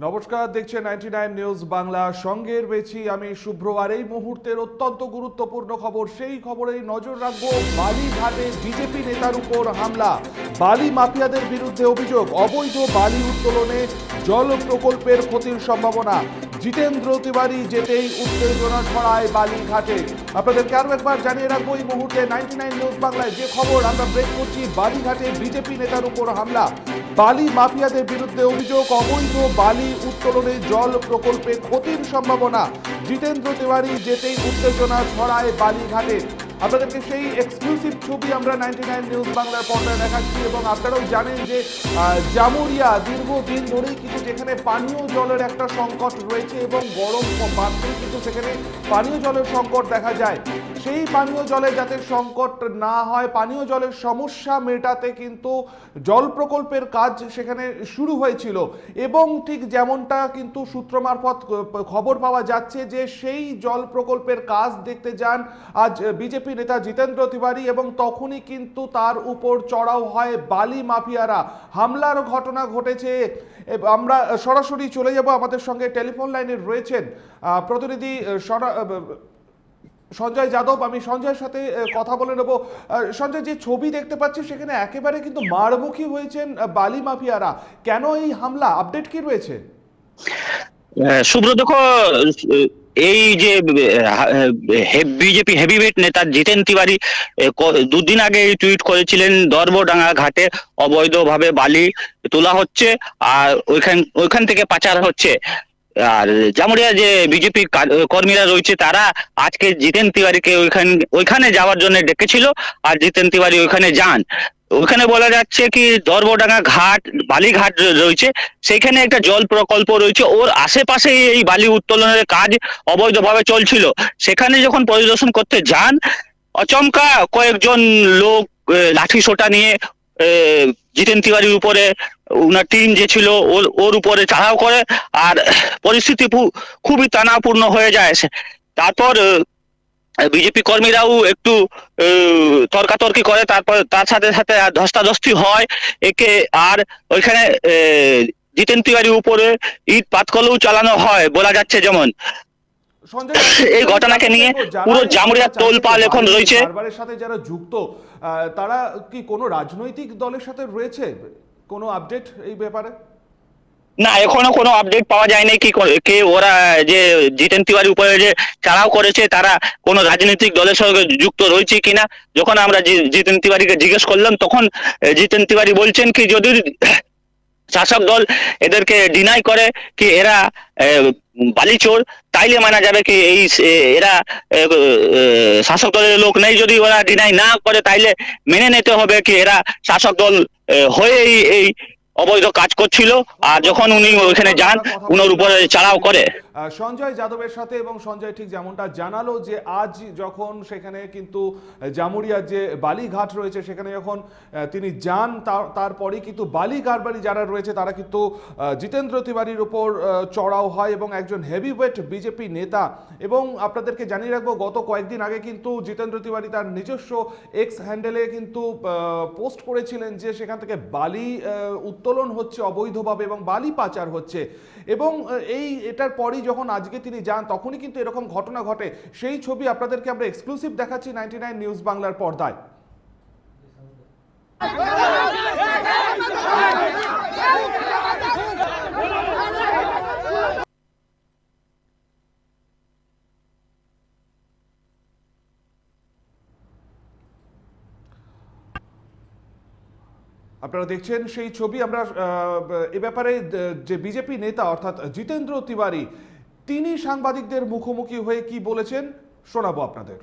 নমস্কার, দেখছেন 99 নিউজ বাংলা। সঙ্গে রয়েছি আমি শুভ্র। আর এই মুহূর্তের অত্যন্ত গুরুত্বপূর্ণ খবর, সেই খবরেই নজর রাখবো। বালিঘাটে বিজেপি নেতার উপর হামলা, বালি মাফিয়াদের বিরুদ্ধে অভিযোগ, অবৈধ বালি উত্তোলনে জল প্রকল্পের ক্ষতির সম্ভাবনা। জিতেন্দ্র তিওয়ারি যেতেই উত্তেজনা ছড়ায় বালিঘাটে। আপনাদেরকে আরও একবার জানিয়ে রাখবো, এই মুহূর্তে 99 নিউজ বাংলায় যে খবর আমরা ব্রেক করছি, বালিঘাটে বিজেপি নেতার উপর হামলা, বালি মাফিয়াদের বিরুদ্ধে অভিযোগ, অবৈধ বালি উত্তোলনে জল প্রকল্পে ক্ষতির সম্ভাবনা। জিতেন্দ্র তিওয়ারি যেতেই উত্তেজনা ছড়ায় বালিঘাটে। আপনাদেরকে সেই এক্সক্লুসিভ ছবি আমরা 99 নিউজ বাংলার পর্দায় দেখাচ্ছি। এবং আপনারাও জানেন যে জামুরিয়া দীর্ঘদিন ধরেই কিন্তু যেখানে পানীয় জলের একটা সংকট রয়েছে এবং গরম বাড়তেই কিন্তু সেখানে পানীয় জলের সংকট দেখা যায়। সেই পানীয় জলে যাতে সংকট না হয়, পানীয় জলের সমস্যা মেটাতে কিন্তু জল প্রকল্পের কাজ সেখানে শুরু হয়েছিল। এবং ঠিক যেমনটা কিন্তু সূত্র মারফত খবর পাওয়া যাচ্ছে যে সেই জল প্রকল্পের কাজ দেখতে যান আজ বিজেপি নেতা জিতেন্দ্র তিওয়ারি, এবং তখনই কিন্তু তার উপর চড়াও হয় বালি মাফিয়ারা। হামলার ঘটনা ঘটেছে। আমরা সরাসরি চলে যাব, আমাদের সঙ্গে টেলিফোন লাইনে রয়েছেন প্রতিনিধি সঞ্জয় যাদব। আমি সঞ্জয়ের সাথে কথা বলে নেব। সঞ্জয়, যে ছবি দেখতে পাচ্ছি সেখানে একেবারে কিন্তু মারমুখী হয়েছেন বালি মাফিয়ারা। কেন এই হামলা, আপডেট কি রয়েছে? শুভ্র, দেখো, এই যে বিজেপি হেভিওয়েট নেতা জিতেন তিওয়ারি দুদিন আগে টুইট করেছিলেন, দর্বডাঙ্গা ঘাটে অবৈধভাবে বালি তোলা হচ্ছে আর ওইখান থেকে পাচার হচ্ছে। আর জামুরিয়া যে বিজেপি কর্মীরা রয়েছে তারা আজকে জিতেন তিওয়ারিকে ওইখানে যাওয়ার জন্য ডেকেছিল, আর জিতেন তিওয়ারি ওইখানে যান। ওখানে বলা যাচ্ছে কি দর্বডাঙ্গা ঘাট, বালিঘাট রয়েছে, সেইখানে একটা জল প্রকল্প রয়েছে, ওর আশেপাশে এই বালি উত্তোলনের কাজ অবৈধভাবে চলছিল। সেখানে যখন পরিদর্শন করতে যান, আচমকা কয়েকজন লোক লাঠি সোটা নিয়ে জিতেন তিওয়ারির উপরে, উনার টিম যে ছিল ওর উপরে চড়াও করে, আর পরিস্থিতি খুবই তনাবপূর্ণ হয়ে যায়। তারপর বিজেপি কর্মীরাও একটু তর্কাতর্কি করে, তারপর তার সাথে সাথে ধস্তাধস্তি হয় একে, আর ওইখানে জিতেন তিওয়ারির উপরে ইট পাটকলও চালানো হয় বলা যাচ্ছে। যেমন এই ঘটনাকে নিয়ে পুরো জামুরিয়া তোলপাড় এখন রয়েছে। বারবারের সাথে যারা যুক্ত, তারা কি কোনো রাজনৈতিক দলের সাথে রয়েছে? কোনো আপডেট এই ব্যাপারে? না, এখনো কোনো আপডেট পাওয়া যায়নি কি কে ওরা যে জিতেন তিওয়ারির উপরে যে চড়াও করেছে তারা কোনো রাজনৈতিক দলের সঙ্গে যুক্ত রয়েছে কিনা। যখন আমরা জিতেন তিওয়ারিকে জিজ্ঞেস করলাম, তখন জিতেন তিওয়ারি বলছেন কি যদি শাসক দল এদেরকে ডিনাই করে কি এরা বালিচোর, তাইলে মানা যাবে কি এই এরা শাসক দলের লোক নেই। যদি ওরা ডিনাই না করে তাইলে মেনে নিতে হবে কি এরা শাসক দল হয়ে এই অবৈধ কাজ করছিল। আর যখন উনি ওখানে যান, উনার উপরে চড়াও করে। সঞ্জয় যাদবের সাথে, এবং সঞ্জয় ঠিক যেমনটা জানালো যে আজ যখন সেখানে কিন্তু জামুরিয়ার যে বালিঘাট রয়েছে সেখানে যখন তিনি যান, তারপরেই কিন্তু বালি কারবারি যারা রয়েছে তারা কিন্তু জিতেন্দ্র তিওয়ারির উপর চড়াও হয়, এবং একজন হেভিওয়েট বিজেপি নেতা। এবং আপনাদেরকে জানিয়ে রাখবো, গত কয়েকদিন আগে কিন্তু জিতেন্দ্র তিওয়ারি তার নিজস্ব এক্স হ্যান্ডেলে কিন্তু পোস্ট করেছিলেন যে সেখান থেকে বালি উত্তোলন হচ্ছে অবৈধভাবে এবং বালি পাচার হচ্ছে। এবং এটার পরেই যখন আজকে তিনি যান তখনই কিন্তু এরকম ঘটনা ঘটে। সেই ছবি আপনাদেরকে আমরা এক্সক্লুসিভ দেখাচ্ছি 99 নিউজ বাংলার পর্দায়। আপনারা দেখছেন সেই ছবি। আমরা এ ব্যাপারে যে বিজেপি নেতা অর্থাৎ জিতেন্দ্র তিওয়ারি, তিনি সাংবাদিকদের মুখোমুখি হয়ে কি বলেছেন শোনাবো আপনাদের।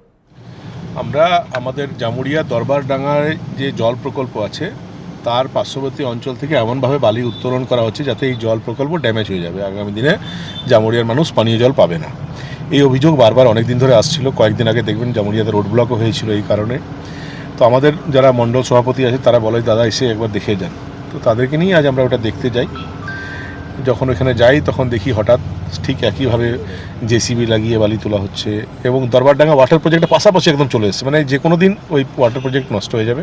আমরা আমাদের জামুরিয়া দরবারডাঙ্গায় যে জল প্রকল্প আছে তার পার্শ্ববর্তী অঞ্চল থেকে এমনভাবে বালি উত্তোলন করা হচ্ছে যাতে এই জল প্রকল্প ড্যামেজ হয়ে যাবে, আগামী দিনে জামুরিয়ার মানুষ পানীয় জল পাবে না। এই অভিযোগ বারবার অনেক দিন ধরে আসছিল। কয়েকদিন আগে দেখবেন জামুরিয়াতে রোড ব্লকও হয়েছিল এই কারণে। তো আমাদের যারা মণ্ডল সভাপতি আছে তারা বলে দাদা এসে একবার দেখে যান। তো তাদেরকে নিয়ে আজ আমরা ওটা দেখতে যাই। যখন ওখানে যাই তখন দেখি হঠাৎ ঠিক একইভাবে জেসিবি লাগিয়ে বালি তোলা হচ্ছে, এবং দরবারডাঙ্গা ওয়াটার প্রজেক্টের পাশাপাশি একদম চলে এসেছে, মানে যে কোনো দিন ওই ওয়াটার প্রজেক্ট নষ্ট হয়ে যাবে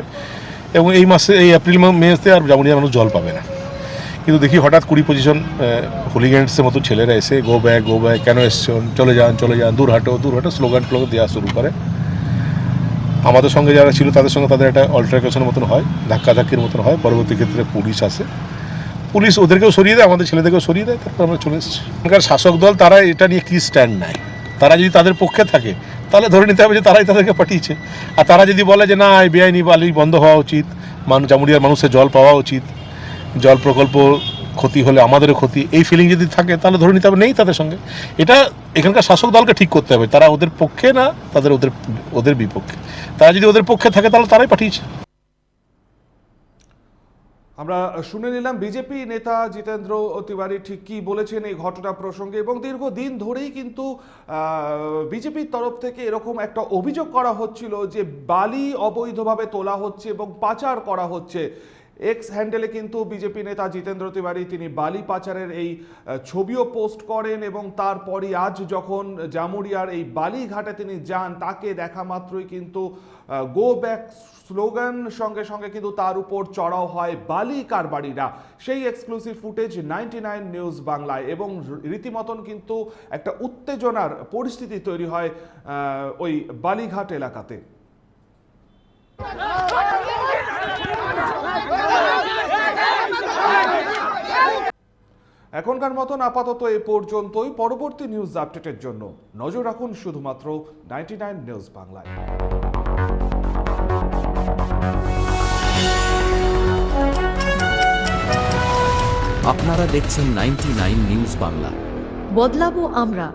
এবং এই মাসে, এই এপ্রিল মেতে আর জামুরিয়ার মানুষ জল পাবে না। কিন্তু দেখি হঠাৎ 20-25 হুলিগ্যান্সের মতো ছেলেরা এসে গো ব্যাক কেন এসছেন, চলে যান, দূর হাঁটো স্লোগান দেওয়া শুরু করে। আমাদের সঙ্গে যারা ছিল তাদের সঙ্গে তাদের একটা অল্টারকেশনের মতন হয়, ধাক্কাধাক্কির মতন হয়। পরবর্তী ক্ষেত্রে পুলিশ আসে, পুলিশ ওদেরকেও সরিয়ে দেয়, আমাদের ছেলেদেরকেও সরিয়ে দেয়, তারপর আমরা চলে এসেছি। এখানকার শাসক দল তারা এটা নিয়ে কী স্ট্যান্ড নেয়, তারা যদি তাদের পক্ষে থাকে তাহলে ধরে নিতে হবে যে তারাই তাদেরকে পাঠিয়েছে। আর তারা যদি বলে যে না, এই বেআইনি বালি বন্ধ হওয়া উচিত, জামুরিয়ার মানুষের জল পাওয়া উচিত, জল প্রকল্প ক্ষতি হলে আমাদেরও ক্ষতি, এই ফিলিং যদি থাকে তাহলে ধরে নিতে হবে নেই তাদের সঙ্গে। এটা এখানকার শাসক দলকে ঠিক করতে হবে, তারা ওদের পক্ষে না ওদের বিপক্ষে। তারা যদি ওদের পক্ষে থাকে তাহলে তারাই পাঠিয়েছে। আমরা শুনে নিলাম বিজেপি নেতা জিতেন্দ্র তিওয়ারি ঠিক কি বলেছেন এই ঘটনা প্রসঙ্গে। এবং দীর্ঘদিন ধরেই কিন্তু বিজেপির তরফ থেকে এরকম একটা অভিযোগ করা হচ্ছিল যে বালি অবৈধভাবে তোলা হচ্ছে এবং পাচার করা হচ্ছে। এক্স হ্যান্ডেলে কিন্তু বিজেপি নেতা জিতেন্দ্র তিওয়ারি তিনি বালি পাচারের এই ছবিও পোস্ট করেন এবং তারপরই আজ যখন জামুরিয়ার এই বালিঘাটে তিনি যান, তাকে দেখা মাত্রই কিন্তু গো ব্যাক স্লোগান সঙ্গে সঙ্গে কিন্তু তার উপর চড়াও হয় বালি কারবারিরা। সেই এক্সক্লুসিভ ফুটেজ 99 নিউজ বাংলায়, এবং রীতিমতন কিন্তু একটা উত্তেজনার পরিস্থিতি তৈরি হয় ওই বালিঘাট এলাকাতে। এখনকার মতন আপাতত এ পর্যন্তই। পরবর্তী নিউজ আপডেটের জন্য নজর রাখুন শুধুমাত্র 99 নিউজ বাংলায়। আপনারা দেখছেন 99 নিউজ বাংলা। বদলাবো আমরা।